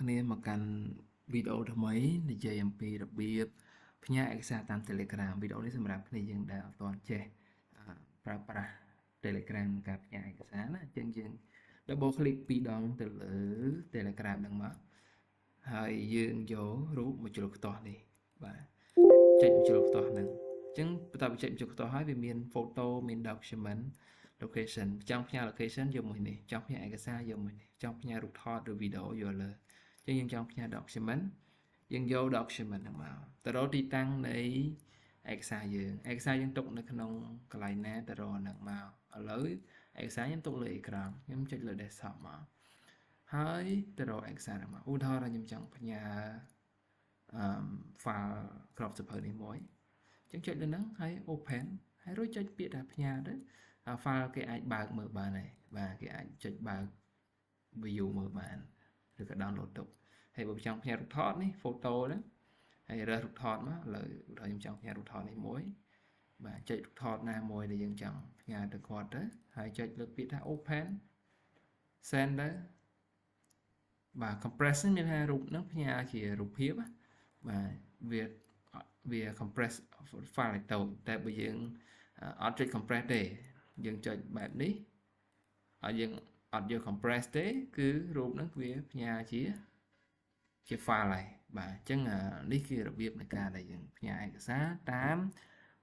គ្នាមកកាន់វីដេអូថ្មីនិយាយអំពីរបៀបផ្ញើឯកសារតាម Telegram វីដេអូនេះសម្រាប់គ្នាយើងដែលអត់ទាន់ចេះប្រើប្រាស់ Telegram ក្នុងការផ្ញើឯកសារណាអញ្ចឹងយើង double click ពីរដងទៅលើ Telegram ហ្នឹងមកហើយយើងយករូបមួយជ្រុលខ្ទាស់នេះបាទចុចមួយជ្រុលខ្ទាស់ហ្នឹងអញ្ចឹងបន្ទាប់ពីចុចមួយជ្រុលខ្ទាស់ហើយវាមាន photo មាន document location ចង់ផ្ញើ location យកមួយនេះចង់ផ្ញើឯកសារយកមួយនេះចង់ផ្ញើរូបថតឬវីដេអូយកលើអញ្ចឹងយើងចង់ផ្ញើ document យើងយក document ហ្នឹងមកទៅរកទីតាំងនៃឯកសារយើងទុកនៅក្នុងកន្លែងណាទៅរកហ្នឹងមកឥឡូវឯកសារខ្ញុំទុកលើអេក្រង់ខ្ញុំចុចលើ desktop មកហើយទៅរកឯកសារហ្នឹងមកឧទាហរណ៍ខ្ញុំចង់ផ្ញើfile ក្របសៀវភៅនេះមួយអញ្ចឹងចុចលើហ្នឹងហើយ open ហើយរួចចុចពាក្យថាផ្ញើទៅfile គេអាចបើកមើលបានហើយបាទគេអាចចុចបើក view មើលបានឬក៏ download ទុកហើយបើចង់ផ្ញើរូបថតនេះ photo ហ្នឹងហើយរើសរូបថតមកឥឡូវខ្ញុំចង់ផ្ញើរូបថតនេះមួយបាទចុចរូបថតណាមួយដែលយើងចង់ផ្ញើទៅគាត់ទៅហើយចុចលើពាក្យថា open send ទៅបាទ compress នេះមានថារូបហ្នឹងផ្ញើជារូបភាពបាទវា compress file ឲ្យតូចតែបើយើងអត់ចុច compress ទេយើងចុចបែបនេះហើយយើងអត់យក compress ទេគឺរូបហ្នឹងវាផ្ញើជា file ហើយបាទអញ្ចឹងនេះគឺរបៀបនៃការដែលយើងផ្ញើឯកសារតាម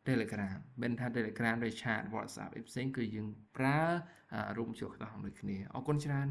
Telegram មិនថា Telegram ឬ chat WhatsApp ផ្សេងគឺយើងប្រើរូបជួរខ្នោះដូចគ្នាអរគុណច្រើន